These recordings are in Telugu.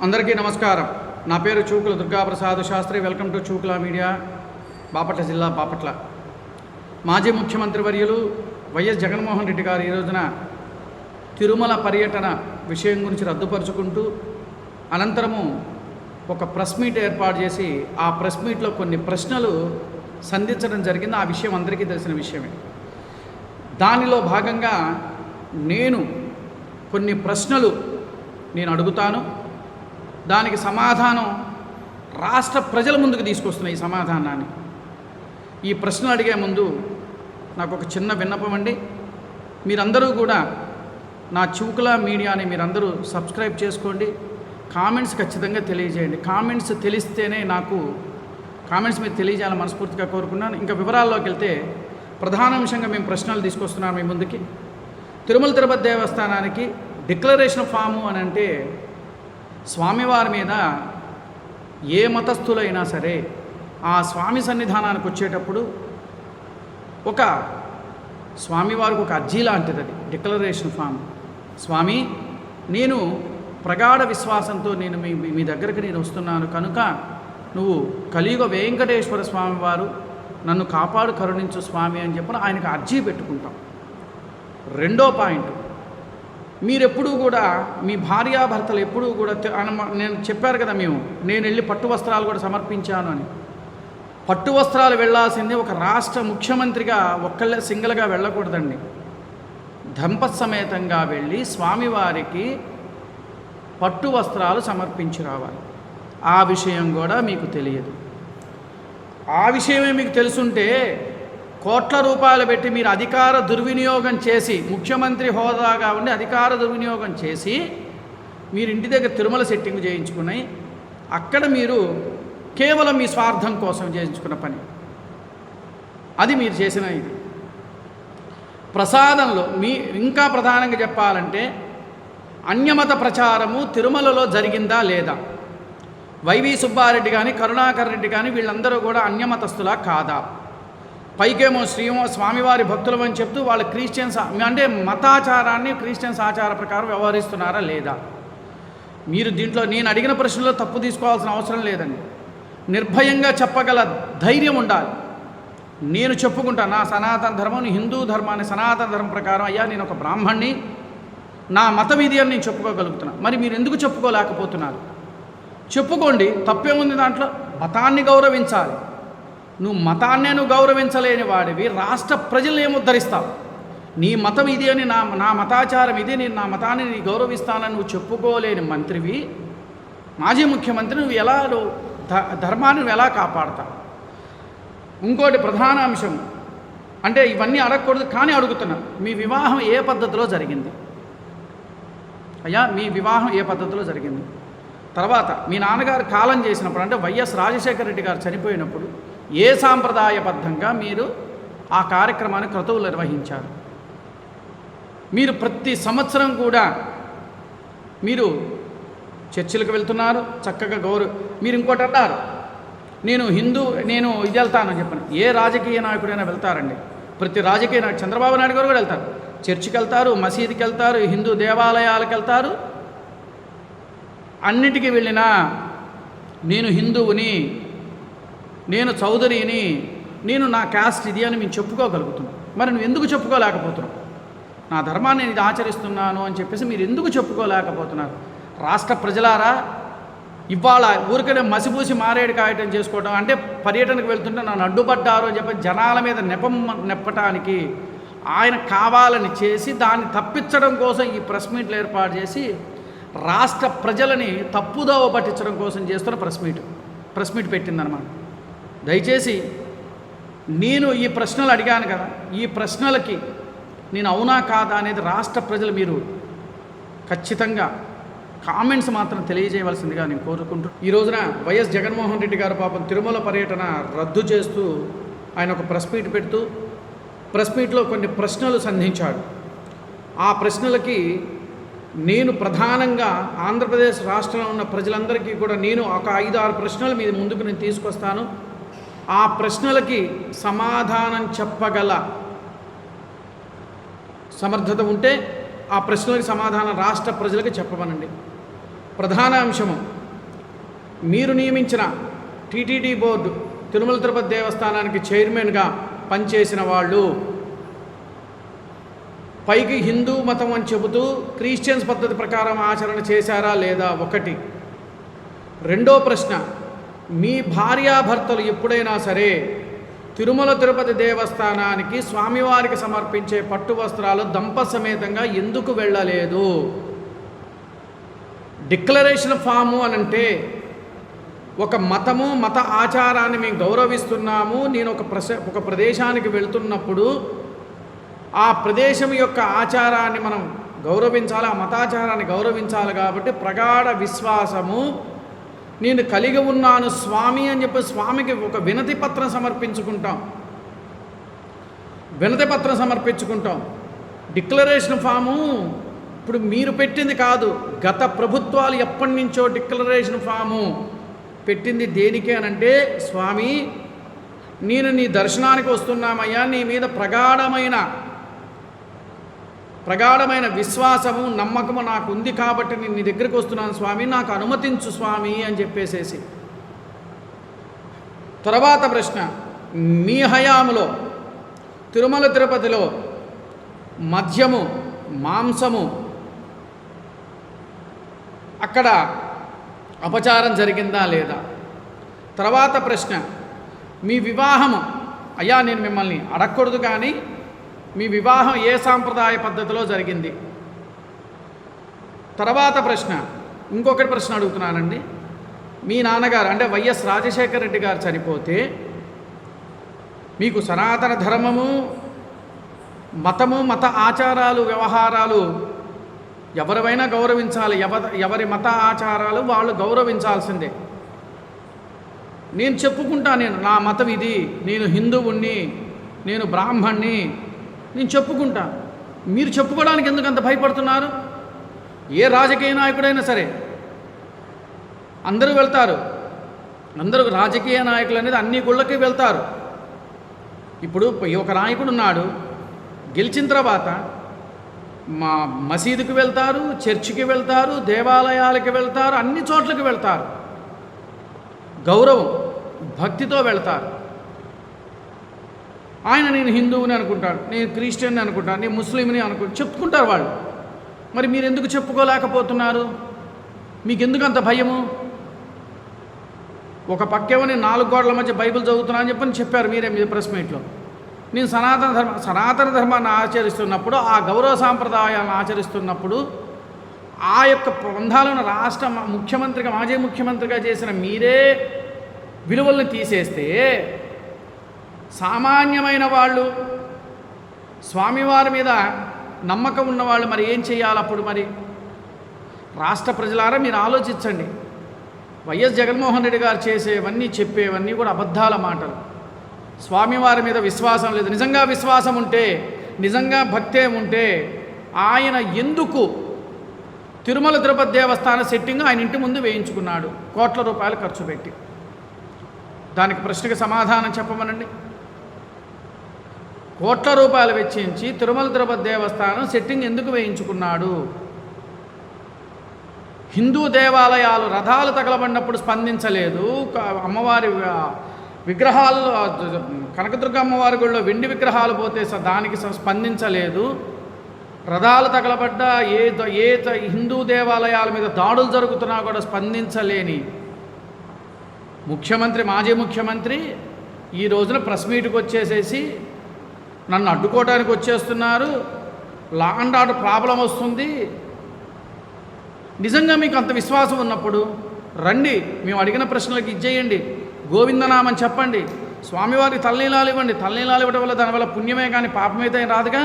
అందరికీ నమస్కారం. నా పేరు Chukula Durgaprasad Shastri. Welcome to Chukula media, Bapatla జిల్లా బాపట్ల. మాజీ ముఖ్యమంత్రి వర్యులు వైఎస్ జగన్మోహన్ రెడ్డి గారు ఈ రోజున తిరుమల పర్యటన విషయం గురించి రద్దుపరుచుకుంటూ అనంతరము ఒక ప్రెస్ మీట్ ఏర్పాటు చేసి ఆ ప్రెస్ మీట్లో కొన్ని ప్రశ్నలు సంధించడం జరిగింది. ఆ విషయం అందరికీ తెలిసిన విషయమే. దానిలో భాగంగా నేను కొన్ని ప్రశ్నలు అడుగుతాను. దానికి సమాధానం రాష్ట్ర ప్రజల ముందుకు తీసుకొస్తున్న ఈ సమాధానాన్ని. ఈ ప్రశ్నలు అడిగే ముందు నాకు ఒక చిన్న విన్నపం అండి. మీరందరూ కూడా నా చూకుల మీడియాని మీరందరూ సబ్స్క్రైబ్ చేసుకోండి. కామెంట్స్ ఖచ్చితంగా తెలియజేయండి. కామెంట్స్ తెలిస్తేనే నాకు కామెంట్స్ మీరు తెలియజేయాలని మనస్ఫూర్తిగా కోరుకున్నాను. ఇంకా వివరాల్లోకి వెళ్తే ప్రధానాంశంగా మేము ప్రశ్నలు తీసుకొస్తున్నాం మీ ముందుకి. తిరుమల తిరుపతి దేవస్థానానికి డిక్లరేషన్ ఫాము అని అంటే స్వామివారి మీద ఏ మతస్థులైనా సరే ఆ స్వామి సన్నిధానానికి వచ్చేటప్పుడు ఒక స్వామివారికి ఒక అర్జీ లాంటిది అది డిక్లరేషన్ ఫామ్. స్వామి, నేను ప్రగాఢ విశ్వాసంతో నేను మీ దగ్గరికి నేను వస్తున్నాను కనుక నువ్వు కలియుగ వెంకటేశ్వర స్వామివారు నన్ను కాపాడు కరుణించు స్వామి అని చెప్పి ఆయనకు అర్జీ పెట్టుకుంటాం. రెండో పాయింట్, మీరెప్పుడూ కూడా మీ భార్యాభర్తలు ఎప్పుడూ కూడా నేను చెప్పారు కదా, నేను వెళ్ళి పట్టు వస్త్రాలు కూడా సమర్పించాను అని. పట్టు వస్త్రాలు వెళ్ళాల్సింది ఒక రాష్ట్ర ముఖ్యమంత్రిగా ఒక్కళ్ళే సింగిల్గా వెళ్ళకూడదండి. దంపత్సమేతంగా వెళ్ళి స్వామివారికి పట్టు వస్త్రాలు సమర్పించి రావాలి. ఆ విషయం కూడా మీకు తెలియదు. ఆ విషయమే మీకు తెలుసుంటే కోట్ల రూపాయలు పెట్టి మీరు అధికార దుర్వినియోగం చేసి, ముఖ్యమంత్రి హోదాగా ఉండి అధికార దుర్వినియోగం చేసి మీరు ఇంటి దగ్గర తిరుమల సెట్టింగ్ చేయించుకున్నాయి. అక్కడ మీరు కేవలం మీ స్వార్థం కోసం చేయించుకున్న పని అది మీరు చేసిన ఇది. ప్రసాదంలో ఇంకా ప్రధానంగా చెప్పాలంటే అన్యమత ప్రచారము తిరుమలలో జరిగిందా లేదా? వైవి సుబ్బారెడ్డి కానీ కరుణాకర్ రెడ్డి కానీ వీళ్ళందరూ కూడా అన్యమతస్తులా కాదా? పైకేమో స్వామివారి భక్తులం అని చెప్తూ వాళ్ళు క్రిస్టియన్స్ అంటే మతాచారాన్ని క్రిస్టియన్స్ ఆచార ప్రకారం వ్యవహరిస్తున్నారా లేదా? మీరు దీంట్లో నేను అడిగిన ప్రశ్నలో తప్పు తీసుకోవాల్సిన అవసరం లేదండి. నిర్భయంగా చెప్పగల ధైర్యం ఉండాలి. నేను చెప్పుకుంటాను నా సనాతన ధర్మం, హిందూ ధర్మాన్ని సనాతన ధర్మం ప్రకారం అయ్యా నేను ఒక బ్రాహ్మణ్ణి, నా మతం ఇది అని నేను చెప్పుకోగలుగుతున్నాను. మరి మీరు ఎందుకు చెప్పుకోలేకపోతున్నారు? చెప్పుకోండి, తప్పేముంది దాంట్లో. మతాన్ని గౌరవించాలి. నువ్వు మతాన్నే గౌరవించలేని వాడివి రాష్ట్ర ప్రజలు ఏముద్ధరిస్తావు? నీ మతం ఇది అని నా మతాచారం ఇది, నేను నా మతాన్ని గౌరవిస్తానని నువ్వు చెప్పుకోలేని మంత్రివి, మాజీ ముఖ్యమంత్రి, నువ్వు ఎలా ధర్మాన్ని నువ్వు ఎలా కాపాడతావు? ఇంకోటి ప్రధాన అంశం అంటే ఇవన్నీ అడగకూడదు కానీ అడుగుతున్నా, మీ వివాహం ఏ పద్ధతిలో జరిగింది? అయ్యా మీ వివాహం ఏ పద్ధతిలో జరిగింది? తర్వాత మీ నాన్నగారు కాలం చేసినప్పుడు అంటే వైఎస్ రాజశేఖర రెడ్డి గారు చనిపోయినప్పుడు ఏ సాంప్రదాయబద్ధంగా మీరు ఆ కార్యక్రమాన్ని క్రతువులు నిర్వహించారు? మీరు ప్రతి సంవత్సరం కూడా మీరు చర్చిలకు వెళ్తున్నారు, చక్కగా మీరు ఇంకోటి అన్నారు, నేను ఇది వెళ్తానని చెప్పాను. ఏ రాజకీయ నాయకుడైనా వెళ్తారండి. ప్రతి రాజకీయ నాయకుడు, చంద్రబాబు నాయుడు గారు కూడా వెళ్తారు, చర్చికి వెళ్తారు, మసీదుకి వెళ్తారు, హిందూ దేవాలయాలకు వెళ్తారు. అన్నిటికీ వెళ్ళినా నేను హిందువుని, నేను చౌదరిని, నేను నా క్యాస్ట్ ఇది అని మేము చెప్పుకోగలుగుతున్నాం. మరి నువ్వు ఎందుకు చెప్పుకోలేకపోతున్నావు? నా ధర్మాన్ని నేను ఇది ఆచరిస్తున్నాను అని చెప్పేసి మీరు ఎందుకు చెప్పుకోలేకపోతున్నారు? రాష్ట్ర ప్రజలారా, ఇవాళ ఊరికనే మసిపూసి మారేడు కాయటం చేసుకోవడం అంటే పర్యటనకు వెళ్తుంటే నన్ను అడ్డుపడ్డారు అని చెప్పి జనాల మీద నెప్పటానికి ఆయన కావాలని చేసి దాన్ని తప్పించడం కోసం ఈ ప్రెస్ మీట్లు ఏర్పాటు చేసి రాష్ట్ర ప్రజలని తప్పుదోవ పట్టించడం కోసం చేస్తున్న ప్రెస్ మీట్ పెట్టిందనమాట. దయచేసి నేను ఈ ప్రశ్నలు అడిగాను కదా, ఈ ప్రశ్నలకి నేను అవునా కాదా అనేది రాష్ట్ర ప్రజలు మీరు ఖచ్చితంగా కామెంట్స్ మాత్రం తెలియజేయవలసిందిగా నేను కోరుకుంటూ, ఈ రోజున వైఎస్ జగన్మోహన్ రెడ్డి గారు పాపం తిరుమల పర్యటన రద్దు చేస్తూ ఆయన ఒక ప్రెస్ మీట్ పెడుతూ ప్రెస్ మీట్లో కొన్ని ప్రశ్నలు సంధించాడు. ఆ ప్రశ్నలకి నేను ప్రధానంగా ఆంధ్రప్రదేశ్ రాష్ట్రంలో ఉన్న ప్రజలందరికీ కూడా నేను ఒక 5-6 ప్రశ్నలు మీ ముందుకు నేను తీసుకొస్తాను. ఆ ప్రశ్నలకి సమాధానం చెప్పగల సమర్థత ఉంటే ఆ ప్రశ్నలకు సమాధానం రాష్ట్ర ప్రజలకు చెప్పమనండి. ప్రధాన అంశము మీరు నియమించిన టీటీడీ బోర్డు తిరుమల తిరుపతి దేవస్థానానికి చైర్మన్గా పనిచేసిన వాళ్ళు పైకి హిందూ మతం అని చెబుతూ క్రిస్టియన్స్ పద్ధతి ప్రకారం ఆచరణ చేశారా లేదా? ఒకటి. రెండో ప్రశ్న, మీ భార్యాభర్తలు ఎప్పుడైనా సరే తిరుమల తిరుపతి దేవస్థానానికి స్వామివారికి సమర్పించే పట్టు వస్త్రాలు దంపసమేతంగా ఎందుకు వెళ్ళలేదు? డిక్లరేషన్ ఫాము అనంటే ఒక మతము మత ఆచారాన్ని మేము గౌరవిస్తున్నాము, నేను ఒక ప్రదేశానికి వెళ్తున్నప్పుడు ఆ ప్రదేశం యొక్క ఆచారాన్ని మనం గౌరవించాలి, ఆ మతాచారాన్ని గౌరవించాలి. కాబట్టి ప్రగాఢ విశ్వాసము నేను కలిగి ఉన్నాను స్వామి అని చెప్పి స్వామికి ఒక వినతి పత్రం సమర్పించుకుంటాం. డిక్లరేషన్ ఫాము ఇప్పుడు మీరు పెట్టింది కాదు, గత ప్రభుత్వాలు ఎప్పటి నుంచో డిక్లరేషన్ ఫాము పెట్టింది దేనికి అనంటే, స్వామి నేను నీ దర్శనానికి వస్తున్నామయ్యా, నీ మీద ప్రగాఢమైన విశ్వాసము నమ్మకము నాకు ఉంది కాబట్టి నేను నీ దగ్గరికి వస్తున్నాను స్వామి, నాకు అనుమతించు స్వామి అని చెప్పేసేసి. తర్వాత ప్రశ్న, మీ హయాములో తిరుమల తిరుపతిలో మద్యము మాంసము అక్కడ అపచారం జరిగిందా లేదా? తర్వాత ప్రశ్న, మీ వివాహము, అయ్యా నేను మిమ్మల్ని అడగకూడదు కానీ మీ వివాహం ఏ సాంప్రదాయ పద్ధతిలో జరిగింది? తర్వాత ప్రశ్న, ఇంకొకటి ప్రశ్న అడుగుతున్నానండి. మీ నాన్నగారు అంటే వైఎస్ రాజశేఖర రెడ్డి గారు చనిపోతే మీకు సనాతన ధర్మము మతము మత ఆచారాలు వ్యవహారాలు ఎవరివైనా గౌరవించాలి, ఎవరి మత ఆచారాలు వాళ్ళు గౌరవించాల్సిందే. నేను చెప్పుకుంటా, నా మతం ఇది, నేను హిందువుణ్ణి, నేను బ్రాహ్మణ్ణి, నేను చెప్పుకుంటా. మీరు చెప్పుకోవడానికి ఎందుకు అంత భయపడుతున్నారు? ఏ రాజకీయ నాయకుడైనా సరే అందరూ వెళ్తారు, అందరూ రాజకీయ నాయకులు అనేది అన్ని గుళ్ళకి వెళ్తారు. ఇప్పుడు ఒక నాయకుడు ఉన్నాడు, గెలిచిన తర్వాత మసీదుకి వెళ్తారు, చర్చికి వెళ్తారు, దేవాలయాలకి వెళ్తారు, అన్ని చోట్లకి వెళ్తారు, గౌరవం భక్తితో వెళ్తారు. ఆయన నేను హిందువుని అనుకుంటాడు, నేను క్రిస్టియన్ని అనుకుంటాను, నేను ముస్లింని చెప్పుకుంటారు వాళ్ళు. మరి మీరు ఎందుకు చెప్పుకోలేకపోతున్నారు? మీకు ఎందుకు అంత భయము? ఒక పక్కేమో నేను 4 గోడల మధ్య బైబిల్ చదువుతున్నా అని చెప్పని చెప్పారు మీరే మీ ప్రెస్ మీట్లో. నేను సనాతన ధర్మాన్ని ఆచరిస్తున్నప్పుడు, ఆ గౌరవ సాంప్రదాయాలను ఆచరిస్తున్నప్పుడు ఆ యొక్క బంధాలను రాష్ట్ర ముఖ్యమంత్రిగా మాజీ ముఖ్యమంత్రిగా చేసిన మీరే విలువలను తీసేస్తే సామాన్యమైన వాళ్ళు స్వామివారి మీద నమ్మకం ఉన్నవాళ్ళు మరి ఏం చేయాలి? అప్పుడు మరి రాష్ట్ర ప్రజలారా మీరు ఆలోచించండి. వైఎస్ జగన్మోహన్ రెడ్డి గారు చేసేవన్నీ చెప్పేవన్నీ కూడా అబద్ధాల మాటలు. స్వామివారి మీద విశ్వాసం లేదు. నిజంగా విశ్వాసం ఉంటే, నిజంగా భక్తే ఉంటే ఆయన ఎందుకు తిరుమల తిరుపతి దేవస్థాన సెట్టింగ్ ఆయన ఇంటి ముందు వేయించుకున్నాడు కోట్ల రూపాయలు ఖర్చు పెట్టి? దానికి ప్రశ్నకు సమాధానం చెప్పమనండి. కోట్ల రూపాయలు వెచ్చించి తిరుమల తిరుపతి దేవస్థానం సెట్టింగ్ ఎందుకు వేయించుకున్నాడు? హిందూ దేవాలయాలు రథాలు తగలబడినప్పుడు స్పందించలేదు, అమ్మవారి విగ్రహాలు కనకదుర్గ అమ్మవారి గుడిలో వెండి విగ్రహాలు పోతే దానికి స్పందించలేదు, రథాలు తగలబడ్డ ఏ హిందూ దేవాలయాల మీద దాడులు జరుగుతున్నా కూడా స్పందించలేని ముఖ్యమంత్రి, మాజీ ముఖ్యమంత్రి ఈ రోజున ప్రెస్ మీట్కి వచ్చేసేసి నన్ను అడ్డుకోవడానికి వచ్చేస్తున్నారు, లా అండ్ ఆర్డర్ ప్రాబ్లం వస్తుంది. నిజంగా మీకు అంత విశ్వాసం ఉన్నప్పుడు రండి, మేము అడిగిన ప్రశ్నలకు ఇచ్చేయండి, గోవిందనామని చెప్పండి, స్వామివారి తలనీలాలు ఇవ్వండి. తలనీలాలు ఇవ్వడం వల్ల దానివల్ల పుణ్యమే కానీ పాపమైతే రాదుగా.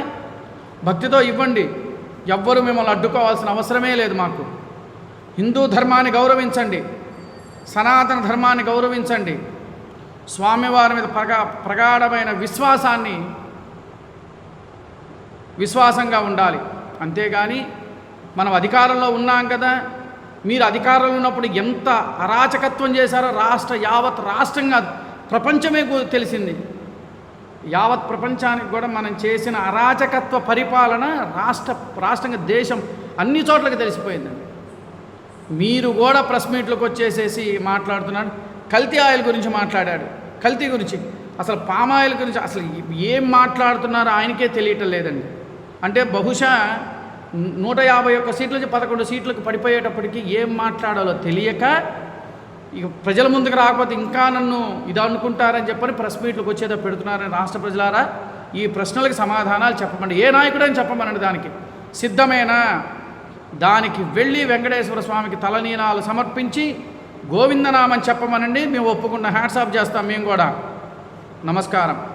భక్తితో ఇవ్వండి, ఎవ్వరూ మిమ్మల్ని అడ్డుకోవాల్సిన అవసరమే లేదు. మాకు హిందూ ధర్మాన్ని గౌరవించండి, సనాతన ధర్మాన్ని గౌరవించండి, స్వామివారి మీద ప్రగాఢమైన విశ్వాసంగా ఉండాలి. అంతేగాని మనం అధికారంలో ఉన్నాం కదా, మీరు అధికారంలో ఉన్నప్పుడు ఎంత అరాచకత్వం చేశారో యావత్ రాష్ట్రంగా ప్రపంచమే తెలిసింది. యావత్ ప్రపంచానికి కూడా మనం చేసిన అరాచకత్వ పరిపాలన రాష్ట్రంగా దేశం అన్ని చోట్లకి తెలిసిపోయిందండి. మీరు కూడా ప్రెస్ మీట్లకు వచ్చేసేసి మాట్లాడుతున్నాడు. కల్తీ ఆయిల్ గురించి మాట్లాడాడు. కల్తీ గురించి, అసలు పామాయిల్ గురించి అసలు ఏం మాట్లాడుతున్నారో ఆయనకే తెలియటం లేదండి. అంటే బహుశా 151 సీట్ల నుంచి 11 సీట్లకు పడిపోయేటప్పటికి ఏం మాట్లాడాలో తెలియక ఇక ప్రజల ముందుకు రాకపోతే ఇంకా నన్ను ఇది అనుకుంటారని చెప్పని ప్రెస్ మీట్లకు వచ్చేదో పెడుతున్నారని రాష్ట్ర ప్రజలారా ఈ ప్రశ్నలకు సమాధానాలు చెప్పమండి. ఏ నాయకుడని చెప్పమనండి. దానికి సిద్ధమేనా? దానికి వెళ్ళి వెంకటేశ్వర స్వామికి తలనీనాలు సమర్పించి గోవిందనామని చెప్పమనండి. మేము ఒప్పుకున్న హ్యాట్స్ ఆఫ్ చేస్తాం మేము కూడా. నమస్కారం.